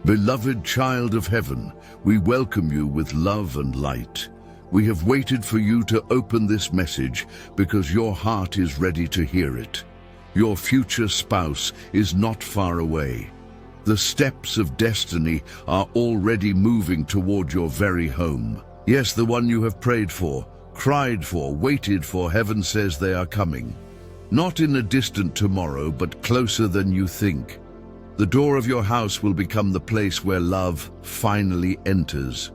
Beloved child of heaven, we welcome you with love and light. We have waited for you to open this message because your heart is ready to hear it. Your future spouse is not far away. The steps of destiny are already moving toward your very home. Yes, the one you have prayed for, cried for, waited for. Heaven says they are coming. Not in a distant tomorrow, but closer than you think. The door of your house will become the place where love finally enters.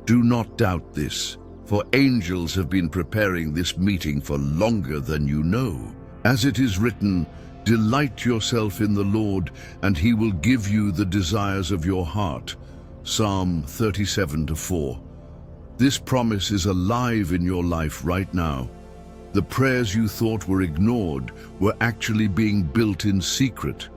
Do not doubt this, for angels have been preparing this meeting for longer than you know. As it is written, delight yourself in the Lord, and he will give you the desires of your heart. Psalm 37:4. This promise is alive in your life right now. The prayers you thought were ignored were actually being built in secret.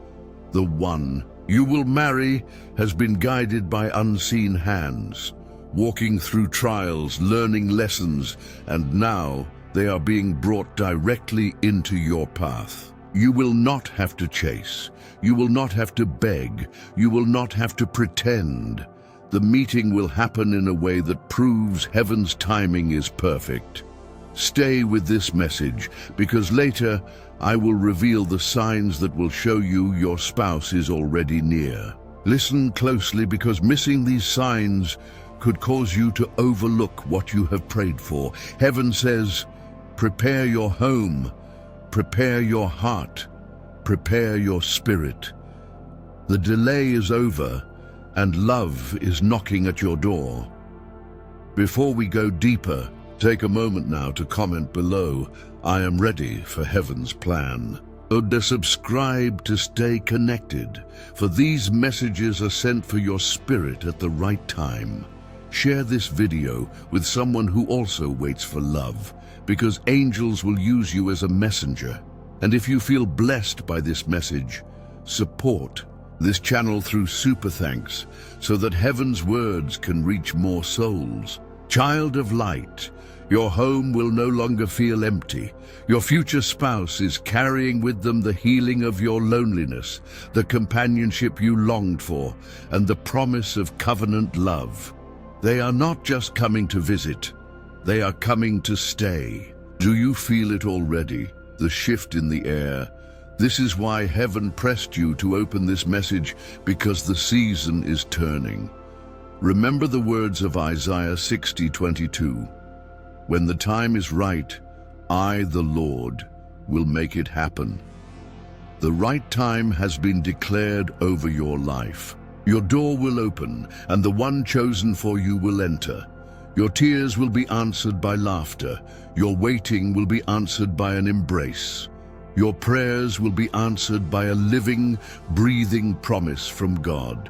The one you will marry has been guided by unseen hands, walking through trials, learning lessons, and now they are being brought directly into your path. You will not have to chase. You will not have to beg. You will not have to pretend. The meeting will happen in a way that proves heaven's timing is perfect. Stay with this message, because later I will reveal the signs that will show you your spouse is already near. Listen closely, because missing these signs could cause you to overlook what you have prayed for. Heaven says, prepare your home, prepare your heart, prepare your spirit. The delay is over, and love is knocking at your door. Before we go deeper, take a moment now to comment below, I am ready for heaven's plan. Or subscribe to stay connected, for these messages are sent for your spirit at the right time. Share this video with someone who also waits for love, because angels will use you as a messenger. And if you feel blessed by this message, support this channel through super thanks so that heaven's words can reach more souls. Child of light, your home will no longer feel empty. Your future spouse is carrying with them the healing of your loneliness, the companionship you longed for, and the promise of covenant love. They are not just coming to visit, they are coming to stay. Do you feel it already? The shift in the air. This is why heaven pressed you to open this message, because the season is turning. Remember the words of Isaiah 60:22. When the time is right, I, the Lord, will make it happen. The right time has been declared over your life. Your door will open, and the one chosen for you will enter. Your tears will be answered by laughter. Your waiting will be answered by an embrace. Your prayers will be answered by a living, breathing promise from God.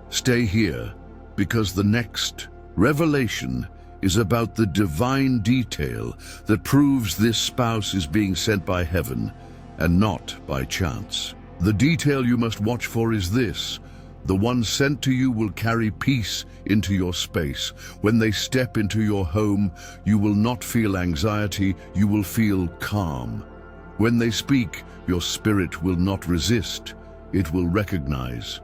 Stay here, because the next revelation is about the divine detail that proves this spouse is being sent by heaven and not by chance. The detail you must watch for is this: the one sent to you will carry peace into your space. When they step into your home, you will not feel anxiety, you will feel calm. When they speak, your spirit will not resist, it will recognize.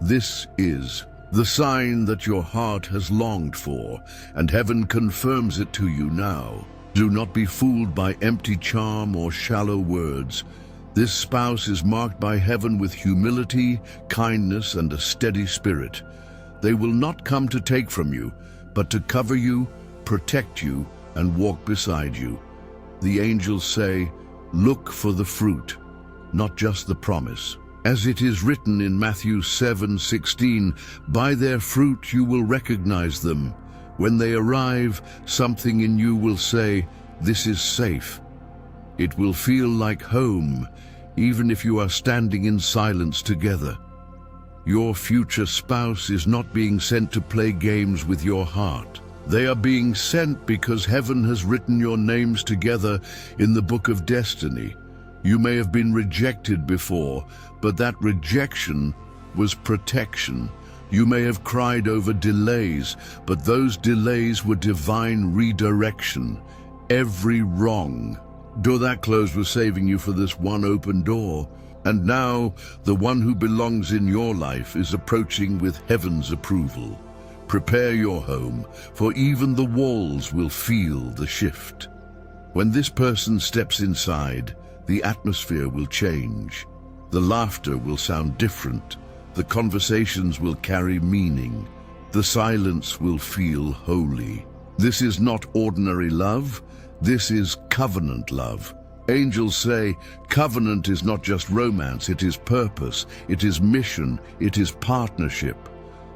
This is the sign that your heart has longed for, and heaven confirms it to you now. Do not be fooled by empty charm or shallow words. This spouse is marked by heaven with humility, kindness, and a steady spirit. They will not come to take from you, but to cover you, protect you, and walk beside you. The angels say, look for the fruit, not just the promise. As it is written in Matthew 7:16, by their fruit you will recognize them. When they arrive, something in you will say, this is safe. It will feel like home, even if you are standing in silence together. Your future spouse is not being sent to play games with your heart. They are being sent because heaven has written your names together in the book of destiny. You may have been rejected before, but that rejection was protection. You may have cried over delays, but those delays were divine redirection. Every wrong door that closed was saving you for this one open door. And now, the one who belongs in your life is approaching with heaven's approval. Prepare your home, for even the walls will feel the shift. When this person steps inside, the atmosphere will change. The laughter will sound different. The conversations will carry meaning. The silence will feel holy. This is not ordinary love. This is covenant love. Angels say covenant is not just romance, it is purpose, it is mission, it is partnership.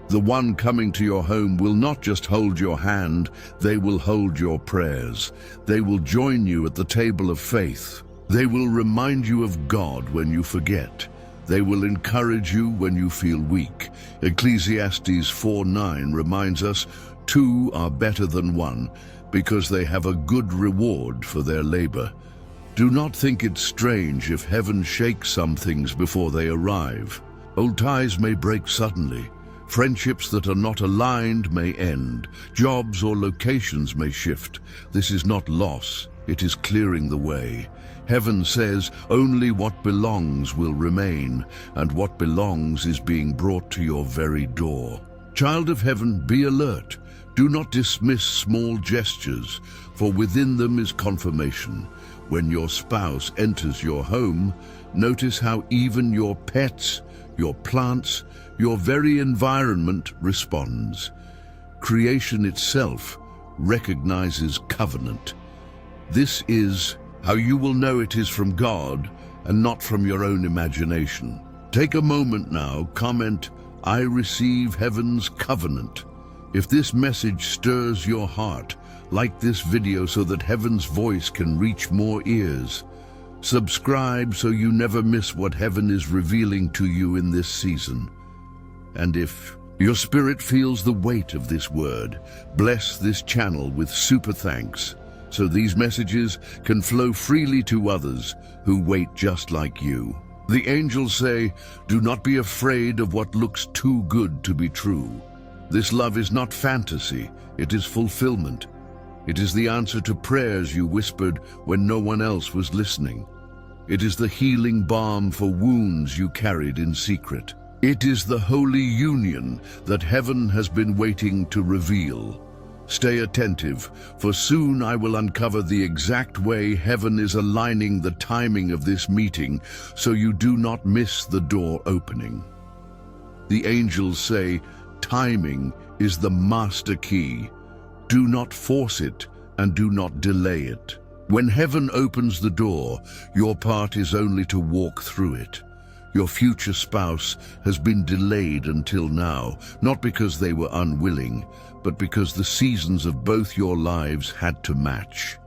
The one coming to your home will not just hold your hand, they will hold your prayers. They will join you at the table of faith. They will remind you of God when you forget. They will encourage you when you feel weak. Ecclesiastes 4:9 reminds us, 2 are better than 1, because they have a good reward for their labor. Do not think it strange if heaven shakes some things before they arrive. Old ties may break suddenly. Friendships that are not aligned may end. Jobs or locations may shift. This is not loss, it is clearing the way. Heaven says only what belongs will remain, and what belongs is being brought to your very door. Child of heaven, be alert. Do not dismiss small gestures, for within them is confirmation. When your spouse enters your home, notice how even your pets, your plants, your very environment responds. Creation itself recognizes covenant. This is how you will know it is from God and not from your own imagination. Take a moment now, comment, "I receive heaven's covenant." If this message stirs your heart, like this video so that heaven's voice can reach more ears. Subscribe so you never miss what heaven is revealing to you in this season. And if your spirit feels the weight of this word, bless this channel with super thanks, so these messages can flow freely to others who wait just like you. The angels say, do not be afraid of what looks too good to be true. This love is not fantasy, it is fulfillment. It is the answer to prayers you whispered when no one else was listening. It is the healing balm for wounds you carried in secret. It is the holy union that heaven has been waiting to reveal. Stay attentive, for soon I will uncover the exact way heaven is aligning the timing of this meeting so you do not miss the door opening. The angels say, timing is the master key. Do not force it and do not delay it. When heaven opens the door, your part is only to walk through it. Your future spouse has been delayed until now, not because they were unwilling, but because the seasons of both your lives had to match.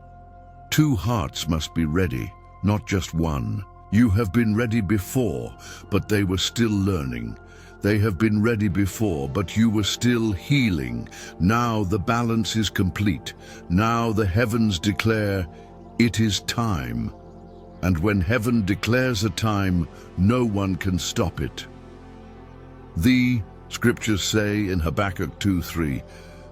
2 hearts must be ready, not just one. You have been ready before, but they were still learning. They have been ready before, but you were still healing. Now the balance is complete. Now the heavens declare, it is time. And when heaven declares a time, no one can stop it. The scriptures say in Habakkuk 2:3,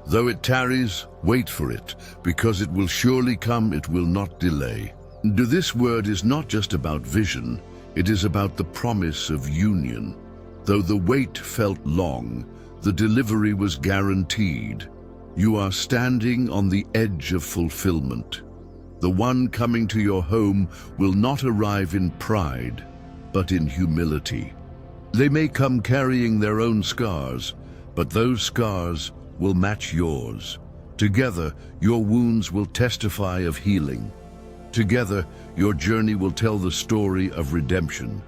though it tarries, wait for it, because it will surely come, it will not delay. This word is not just about vision, it is about the promise of union. Though the wait felt long, the delivery was guaranteed. You are standing on the edge of fulfillment. The one coming to your home will not arrive in pride, but in humility. They may come carrying their own scars, but those scars will match yours. Together, your wounds will testify of healing. Together, your journey will tell the story of redemption.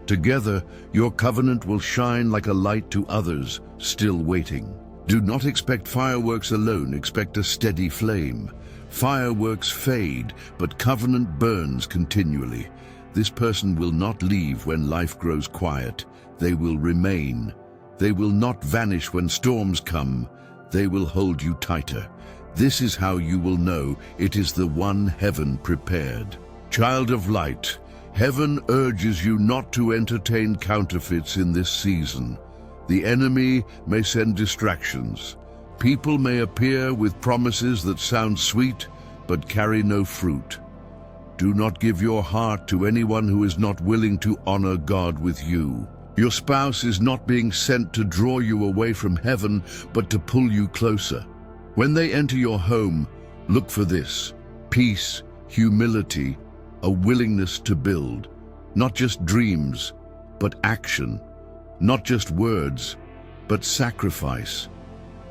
Together, your covenant will shine like a light to others still waiting. Do not expect fireworks alone, expect a steady flame. Fireworks fade, but covenant burns continually. This person will not leave when life grows quiet. They will remain. They will not vanish when storms come. They will hold you tighter. This is how you will know it is the one heaven prepared. Child of light, heaven urges you not to entertain counterfeits in this season. The enemy may send distractions. People may appear with promises that sound sweet but carry no fruit. Do not give your heart to anyone who is not willing to honor God with you. Your spouse is not being sent to draw you away from heaven, but to pull you closer. When they enter your home, look for this: peace, humility, a willingness to build. Not just dreams, but action. Not just words, but sacrifice.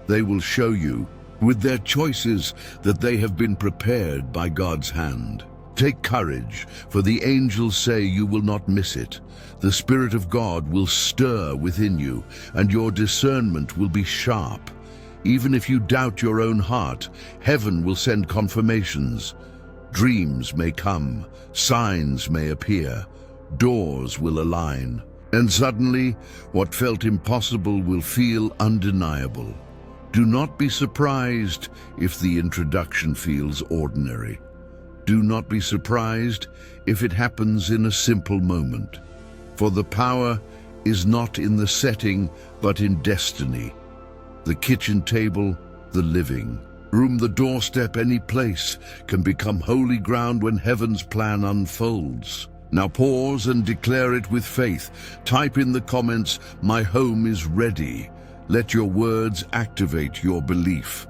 They will show you, with their choices, that they have been prepared by God's hand. Take courage, for the angels say you will not miss it. The Spirit of God will stir within you, and your discernment will be sharp. Even if you doubt your own heart, heaven will send confirmations. Dreams may come, signs may appear, doors will align, and suddenly what felt impossible will feel undeniable. Do not be surprised if the introduction feels ordinary. Do not be surprised if it happens in a simple moment. For the power is not in the setting, but in destiny. The kitchen table, the living room, the doorstep, any place can become holy ground when heaven's plan unfolds. Now pause and declare it with faith. Type in the comments, "My home is ready." Let your words activate your belief.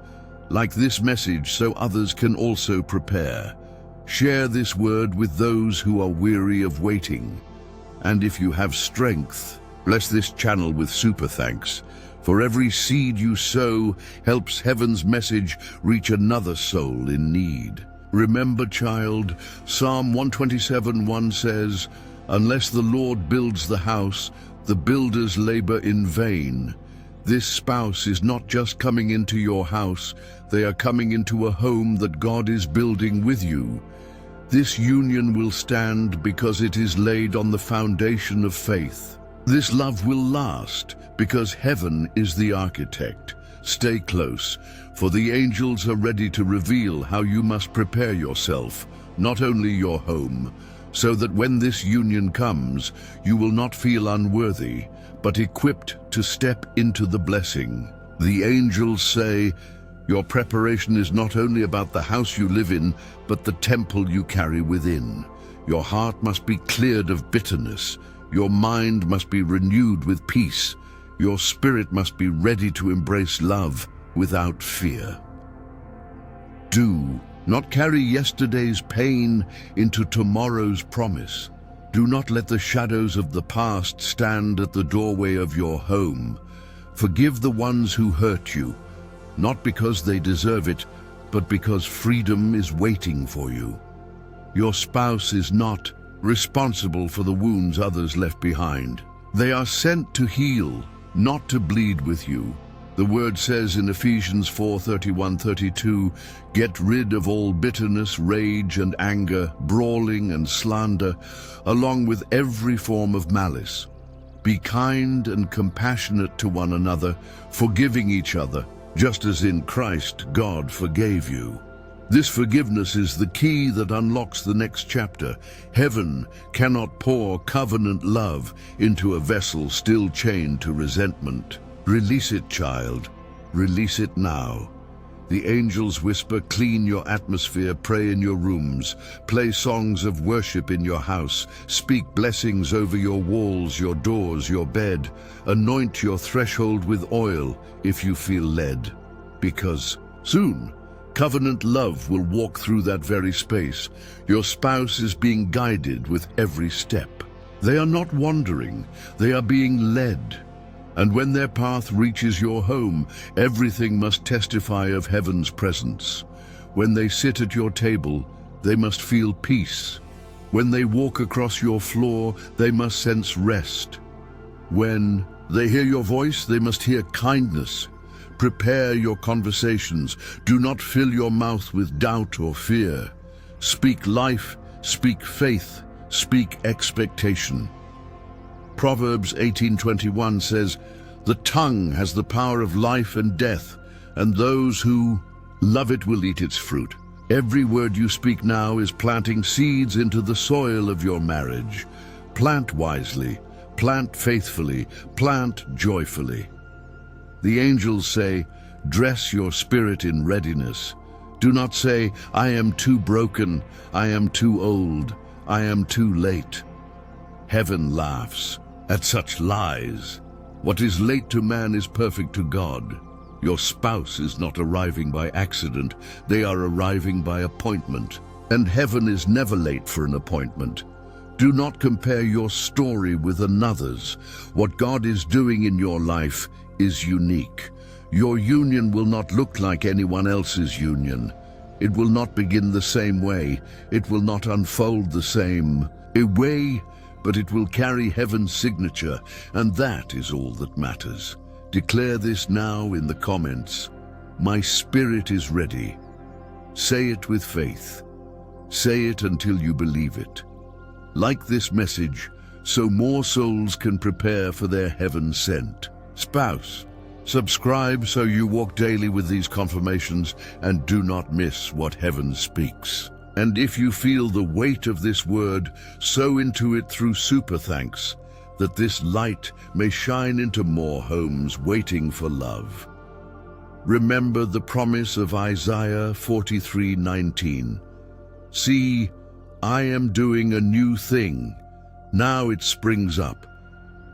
Like this message so others can also prepare. Share this word with those who are weary of waiting. And if you have strength, bless this channel with super thanks. For every seed you sow helps heaven's message reach another soul in need. Remember, child, Psalm 127:1 says, "Unless the Lord builds the house, the builders labor in vain." This spouse is not just coming into your house, they are coming into a home that God is building with you. This union will stand because it is laid on the foundation of faith. This love will last because heaven is the architect. Stay close, for the angels are ready to reveal how you must prepare yourself, not only your home, so that when this union comes, you will not feel unworthy, but equipped to step into the blessing. The angels say, your preparation is not only about the house you live in, but the temple you carry within. Your heart must be cleared of bitterness. Your mind must be renewed with peace. Your spirit must be ready to embrace love without fear. Do not carry yesterday's pain into tomorrow's promise. Do not let the shadows of the past stand at the doorway of your home. Forgive the ones who hurt you, not because they deserve it, but because freedom is waiting for you. Your spouse is not responsible for the wounds others left behind. They are sent to heal, not to bleed with you. The word says in Ephesians 4:31-32, "Get rid of all bitterness, rage and anger, brawling and slander, along with every form of malice. Be kind and compassionate to one another, forgiving each other, just as in Christ God forgave you." This forgiveness is the key that unlocks the next chapter. Heaven cannot pour covenant love into a vessel still chained to resentment. Release it, child. Release it now. The angels whisper, clean your atmosphere, pray in your rooms, play songs of worship in your house, speak blessings over your walls, your doors, your bed, anoint your threshold with oil if you feel led. Because soon, covenant love will walk through that very space. Your spouse is being guided with every step. They are not wandering, they are being led. And when their path reaches your home, everything must testify of heaven's presence. When they sit at your table, they must feel peace. When they walk across your floor, they must sense rest. When they hear your voice, they must hear kindness. Prepare your conversations. Do not fill your mouth with doubt or fear. Speak life, speak faith, speak expectation. Proverbs 18:21 says, "The tongue has the power of life and death, and those who love it will eat its fruit." Every word you speak now is planting seeds into the soil of your marriage. Plant wisely, plant faithfully, plant joyfully. The angels say, dress your spirit in readiness. Do not say, I am too broken, I am too old, I am too late. Heaven laughs at such lies. What is late to man is perfect to God. Your spouse is not arriving by accident, they are arriving by appointment. And heaven is never late for an appointment. Do not compare your story with another's. What God is doing in your life is unique. Your union will not look like anyone else's union. It will not begin the same way. It will not unfold the same way, but it will carry heaven's signature, and that is all that matters. Declare this now in the comments. My spirit is ready. Say it with faith. Say it until you believe it. Like this message, so more souls can prepare for their heaven-sent spouse. Subscribe so you walk daily with these confirmations and do not miss what heaven speaks. And if you feel the weight of this word, sow into it through super thanks, that this light may shine into more homes waiting for love. Remember the promise of Isaiah 43:19. See, I am doing a new thing. Now it springs up.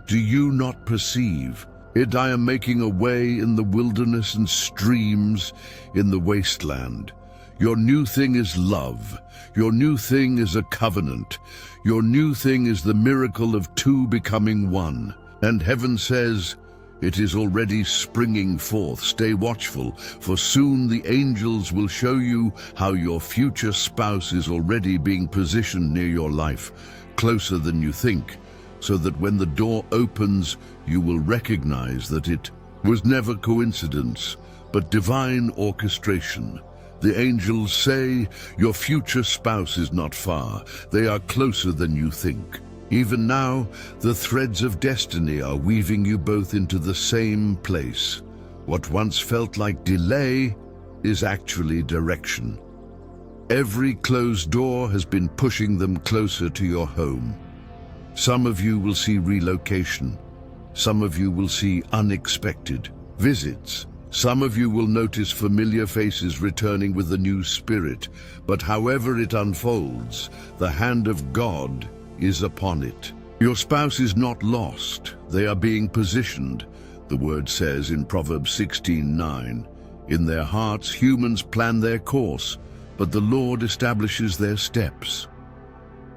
Do you not perceive it? I am making a way in the wilderness and streams in the wasteland. Your new thing is love. Your new thing is a covenant. Your new thing is the miracle of two becoming one. And heaven says, it is already springing forth. Stay watchful, for soon the angels will show you how your future spouse is already being positioned near your life, closer than you think, so that when the door opens, you will recognize that it was never coincidence, but divine orchestration. The angels say, your future spouse is not far. They are closer than you think. Even now, the threads of destiny are weaving you both into the same place. What once felt like delay is actually direction. Every closed door has been pushing them closer to your home. Some of you will see relocation. Some of you will see unexpected visits. Some of you will notice familiar faces returning with a new spirit. But however it unfolds, the hand of God is upon it. Your spouse is not lost. They are being positioned. The word says in Proverbs 16:9, in their hearts humans plan their course, but the Lord establishes their steps.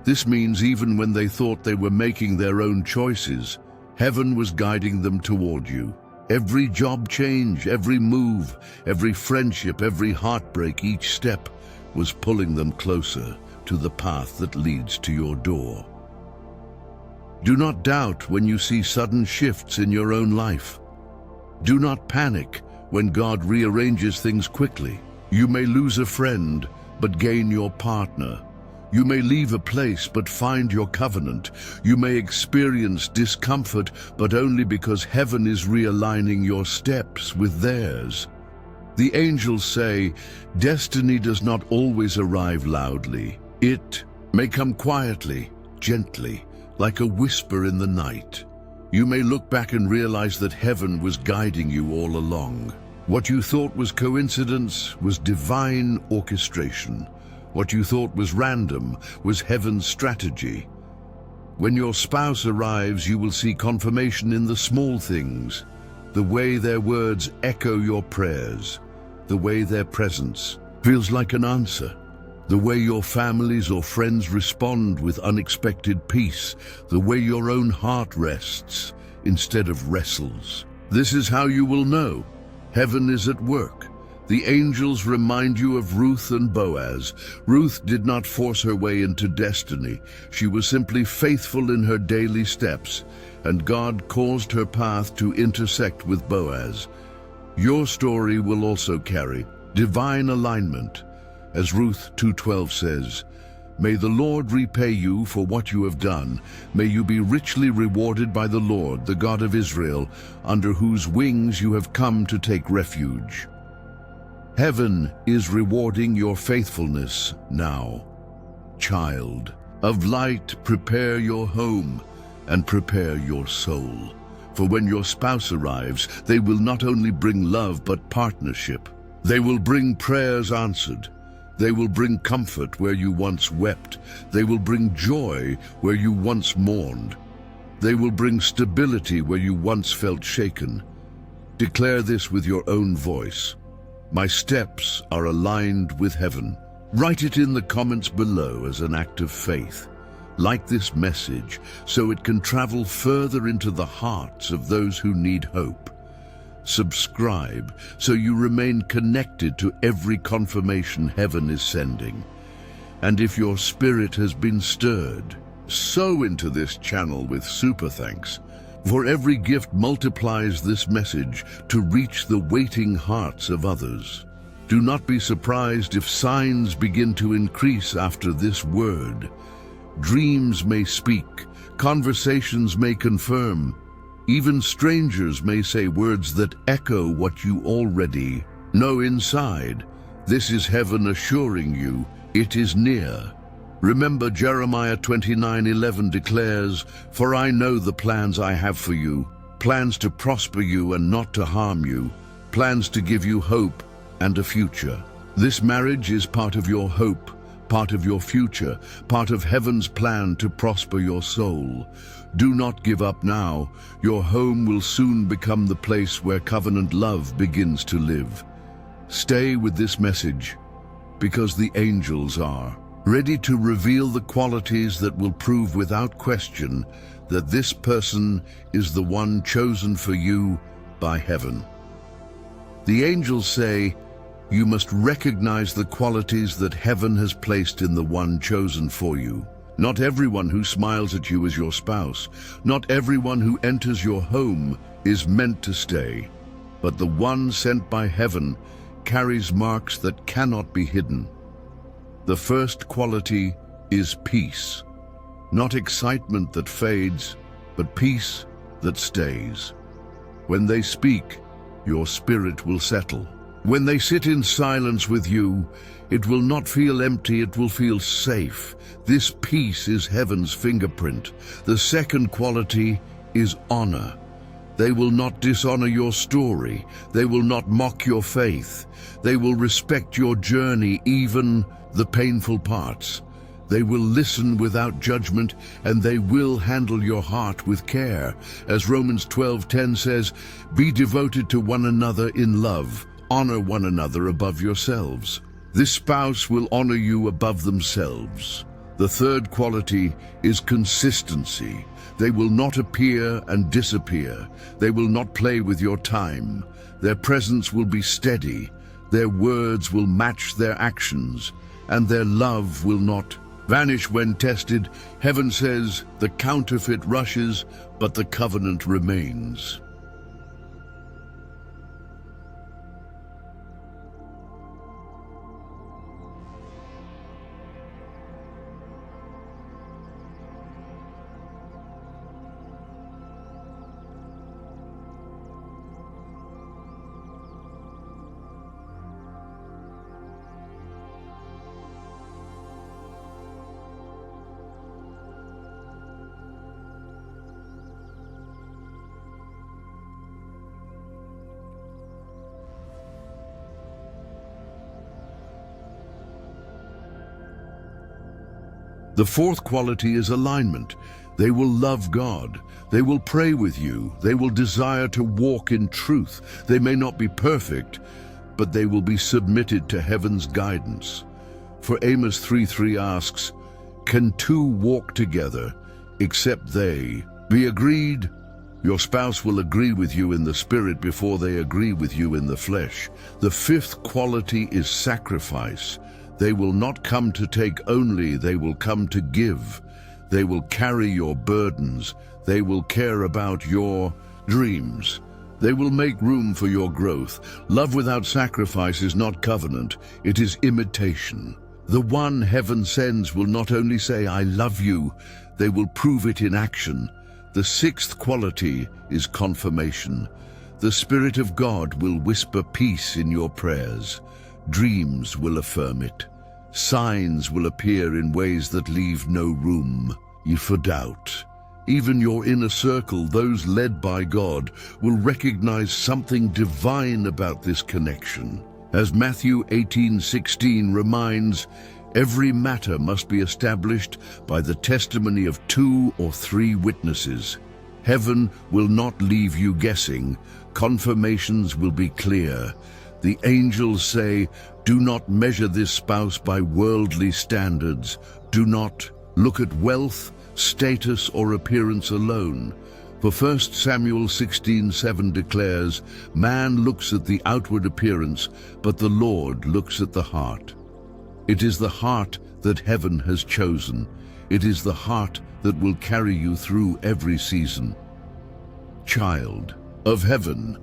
This means even when they thought they were making their own choices, heaven was guiding them toward you. Every job change, every move, every friendship, every heartbreak, each step was pulling them closer to the path that leads to your door. Do not doubt when you see sudden shifts in your own life. Do not panic when God rearranges things quickly. You may lose a friend, but gain your partner. You may leave a place, but find your covenant. You may experience discomfort, but only because heaven is realigning your steps with theirs. The angels say, destiny does not always arrive loudly. It may come quietly, gently, like a whisper in the night. You may look back and realize that heaven was guiding you all along. What you thought was coincidence was divine orchestration. What you thought was random was heaven's strategy. When your spouse arrives, you will see confirmation in the small things, the way their words echo your prayers, the way their presence feels like an answer, the way your families or friends respond with unexpected peace, the way your own heart rests instead of wrestles. This is how you will know heaven is at work. The angels remind you of Ruth and Boaz. Ruth did not force her way into destiny. She was simply faithful in her daily steps, and God caused her path to intersect with Boaz. Your story will also carry divine alignment. As Ruth 2:12 says, may the Lord repay you for what you have done. May you be richly rewarded by the Lord, the God of Israel, under whose wings you have come to take refuge. Heaven is rewarding your faithfulness now. Child of light, prepare your home and prepare your soul. For when your spouse arrives, they will not only bring love but partnership. They will bring prayers answered. They will bring comfort where you once wept. They will bring joy where you once mourned. They will bring stability where you once felt shaken. Declare this with your own voice. My steps are aligned with heaven. Write it in the comments below as an act of faith. Like this message so it can travel further into the hearts of those who need hope. Subscribe so you remain connected to every confirmation heaven is sending. And if your spirit has been stirred, sow into this channel with super thanks. For every gift multiplies this message to reach the waiting hearts of others. Do not be surprised if signs begin to increase after this word. Dreams may speak, conversations may confirm, even strangers may say words that echo what you already know inside. This is heaven assuring you it is near. Remember, Jeremiah 29:11 declares, "For I know the plans I have for you, plans to prosper you and not to harm you, plans to give you hope and a future." This marriage is part of your hope, part of your future, part of heaven's plan to prosper your soul. Do not give up now. Your home will soon become the place where covenant love begins to live. Stay with this message, because the angels are ready to reveal the qualities that will prove without question that this person is the one chosen for you by heaven. The angels say, you must recognize the qualities that heaven has placed in the one chosen for you. Not everyone who smiles at you is your spouse. Not everyone who enters your home is meant to stay. But the one sent by heaven carries marks that cannot be hidden. The first quality is peace. Not excitement that fades, but peace that stays. When they speak, your spirit will settle. When they sit in silence with you, it will not feel empty, it will feel safe. This peace is heaven's fingerprint. The second quality is honor. They will not dishonor your story. They will not mock your faith. They will respect your journey, even the painful parts. They will listen without judgment, and they will handle your heart with care. As Romans 12:10 says, be devoted to one another in love. Honor one another above yourselves. This spouse will honor you above themselves. The third quality is consistency. They will not appear and disappear. They will not play with your time. Their presence will be steady. Their words will match their actions, and their love will not vanish when tested. Heaven says, the counterfeit rushes, but the covenant remains. The fourth quality is alignment. They will love God. They will pray with you. They will desire to walk in truth. They may not be perfect, but they will be submitted to heaven's guidance. For Amos 3:3 asks, can two walk together except they be agreed? Your spouse will agree with you in the spirit before they agree with you in the flesh. The fifth quality is sacrifice. They will not come to take only, they will come to give. They will carry your burdens. They will care about your dreams. They will make room for your growth. Love without sacrifice is not covenant, it is imitation. The one heaven sends will not only say, I love you, they will prove it in action. The sixth quality is confirmation. The Spirit of God will whisper peace in your prayers. Dreams will affirm it. Signs will appear in ways that leave no room for doubt. Even your inner circle, those led by God, will recognize something divine about this connection. As Matthew 18:16 reminds, every matter must be established by the testimony of 2 or 3 witnesses. Heaven will not leave you guessing. Confirmations will be clear. The angels say, do not measure this spouse by worldly standards. Do not look at wealth, status, or appearance alone. For 1 Samuel 16:7 declares, man looks at the outward appearance, but the Lord looks at the heart. It is the heart that heaven has chosen. It is the heart that will carry you through every season. Child of heaven,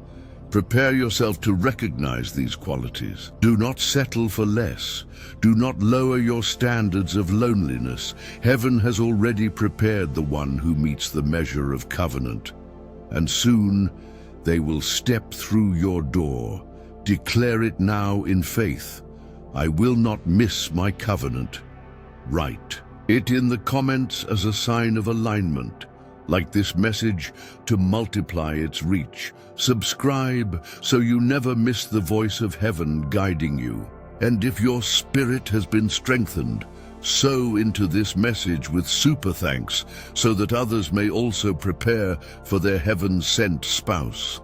prepare yourself to recognize these qualities. Do not settle for less. Do not lower your standards of loneliness. Heaven has already prepared the one who meets the measure of covenant. And soon they will step through your door. Declare it now in faith. I will not miss my covenant. Write it in the comments as a sign of alignment. Like this message, to multiply its reach. Subscribe so you never miss the voice of heaven guiding you. And if your spirit has been strengthened, sow into this message with super thanks so that others may also prepare for their heaven-sent spouse.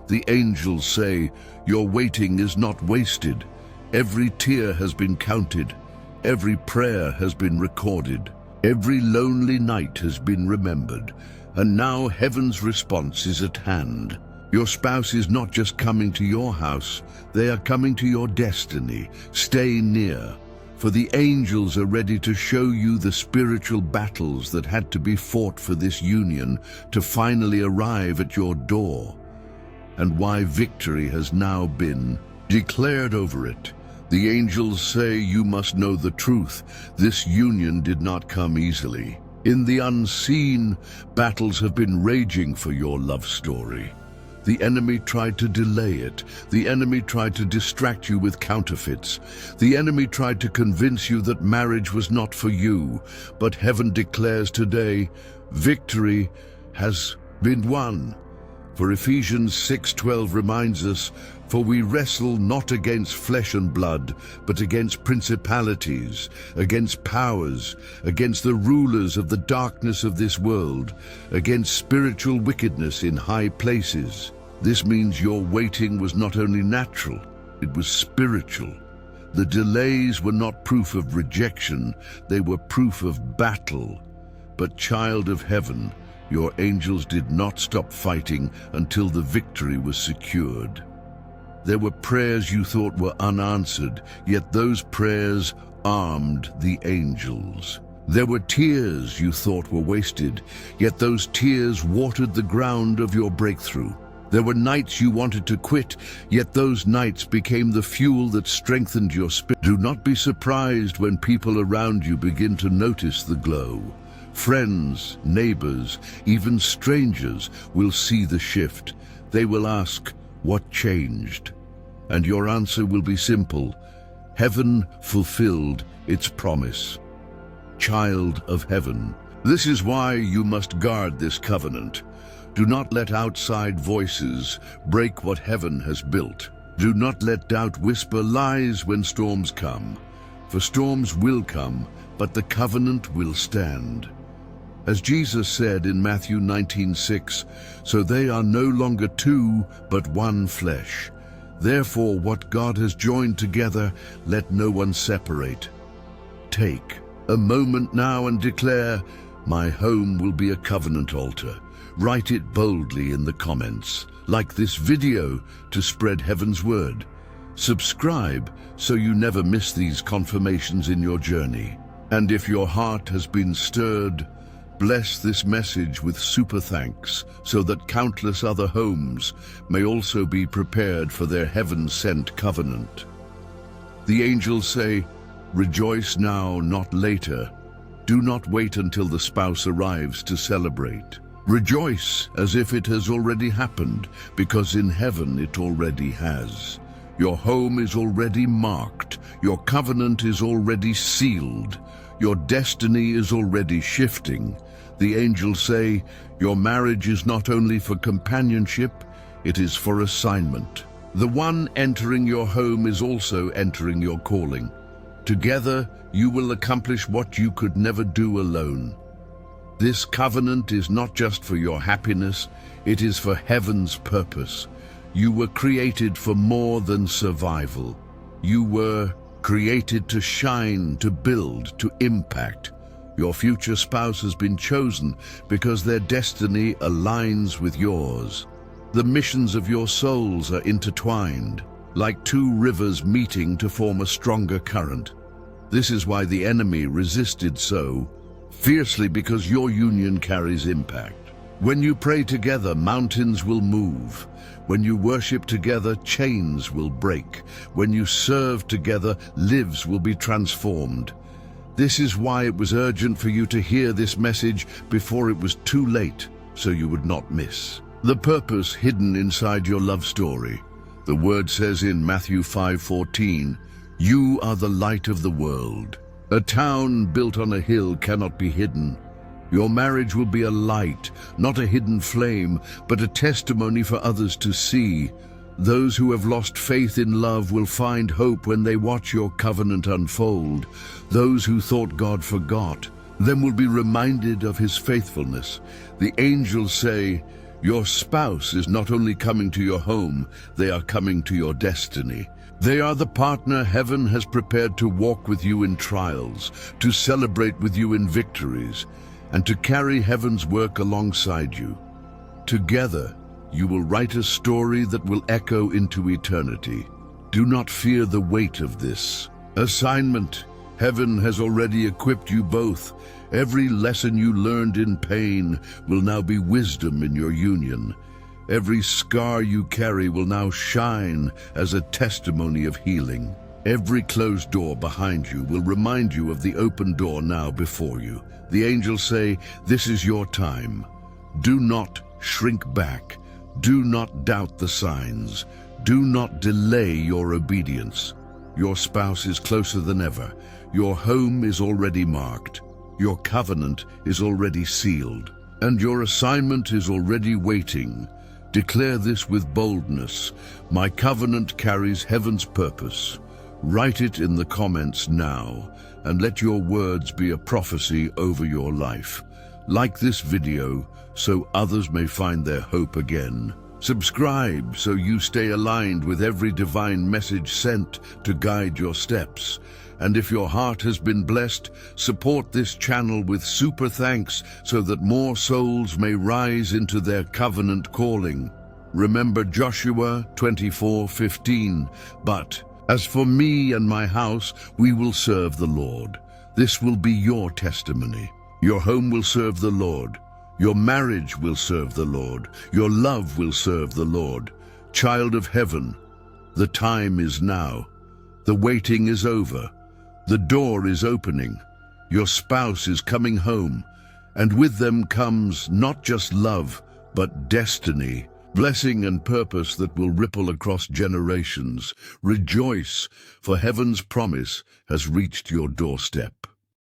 The angels say, your waiting is not wasted. Every tear has been counted. Every prayer has been recorded. Every lonely night has been remembered, and now heaven's response is at hand. Your spouse is not just coming to your house, they are coming to your destiny. Stay near, for the angels are ready to show you the spiritual battles that had to be fought for this union to finally arrive at your door, and why victory has now been declared over it. The angels say you must know the truth. This union did not come easily. In the unseen, battles have been raging for your love story. The enemy tried to delay it. The enemy tried to distract you with counterfeits. The enemy tried to convince you that marriage was not for you. But heaven declares today, victory has been won. For Ephesians 6:12 reminds us, for we wrestle not against flesh and blood, but against principalities, against powers, against the rulers of the darkness of this world, against spiritual wickedness in high places. This means your waiting was not only natural, it was spiritual. The delays were not proof of rejection, they were proof of battle. But child of heaven, your angels did not stop fighting until the victory was secured. There were prayers you thought were unanswered, yet those prayers armed the angels. There were tears you thought were wasted, yet those tears watered the ground of your breakthrough. There were nights you wanted to quit, yet those nights became the fuel that strengthened your spirit. Do not be surprised when people around you begin to notice the glow. Friends, neighbors, even strangers will see the shift. They will ask, what changed? And your answer will be simple. Heaven fulfilled its promise. Child of heaven, this is why you must guard this covenant. Do not let outside voices break what heaven has built. Do not let doubt whisper lies when storms come. For storms will come, but the covenant will stand. As Jesus said in Matthew 19:6, so they are no longer two, but one flesh. Therefore, what God has joined together, let no one separate. Take a moment now and declare, my home will be a covenant altar. Write it boldly in the comments. Like this video to spread heaven's word. Subscribe so you never miss these confirmations in your journey. And if your heart has been stirred, bless this message with super thanks so that countless other homes may also be prepared for their heaven-sent covenant. The angels say, rejoice now, not later. Do not wait until the spouse arrives to celebrate. Rejoice as if it has already happened, because in heaven it already has. Your home is already marked. Your covenant is already sealed. Your destiny is already shifting. The angels say, your marriage is not only for companionship, it is for assignment. The one entering your home is also entering your calling. Together, you will accomplish what you could never do alone. This covenant is not just for your happiness, it is for heaven's purpose. You were created for more than survival. You were created to shine, to build, to impact. Your future spouse has been chosen because their destiny aligns with yours. The missions of your souls are intertwined, like two rivers meeting to form a stronger current. This is why the enemy resisted so fiercely, because your union carries impact. When you pray together, mountains will move. When you worship together, chains will break. When you serve together, lives will be transformed. This is why it was urgent for you to hear this message before it was too late, so you would not miss the purpose hidden inside your love story. The word says in Matthew 5:14, "You are the light of the world. A town built on a hill cannot be hidden." Your marriage will be a light, not a hidden flame, but a testimony for others to see. Those who have lost faith in love will find hope when they watch your covenant unfold. Those who thought God forgot them will be reminded of his faithfulness. The angels say, your spouse is not only coming to your home, they are coming to your destiny. They are the partner heaven has prepared to walk with you in trials, to celebrate with you in victories, and to carry heaven's work alongside you. Together, you will write a story that will echo into eternity. Do not fear the weight of this assignment. Heaven has already equipped you both. Every lesson you learned in pain will now be wisdom in your union. Every scar you carry will now shine as a testimony of healing. Every closed door behind you will remind you of the open door now before you. The angels say, this is your time. Do not shrink back. Do not doubt the signs. Do not delay your obedience. Your spouse is closer than ever. Your home is already marked. Your covenant is already sealed. And your assignment is already waiting. Declare this with boldness. My covenant carries heaven's purpose. Write it in the comments now, and let your words be a prophecy over your life. Like this video so others may find their hope again. Subscribe so you stay aligned with every divine message sent to guide your steps. And if your heart has been blessed, support this channel with super thanks so that more souls may rise into their covenant calling. Remember Joshua 24:15, but as for me and my house, we will serve the Lord. This will be your testimony. Your home will serve the Lord. Your marriage will serve the Lord. Your love will serve the Lord. Child of heaven, the time is now. The waiting is over. The door is opening. Your spouse is coming home, and with them comes not just love, but destiny, blessing and purpose that will ripple across generations. Rejoice, for heaven's promise has reached your doorstep.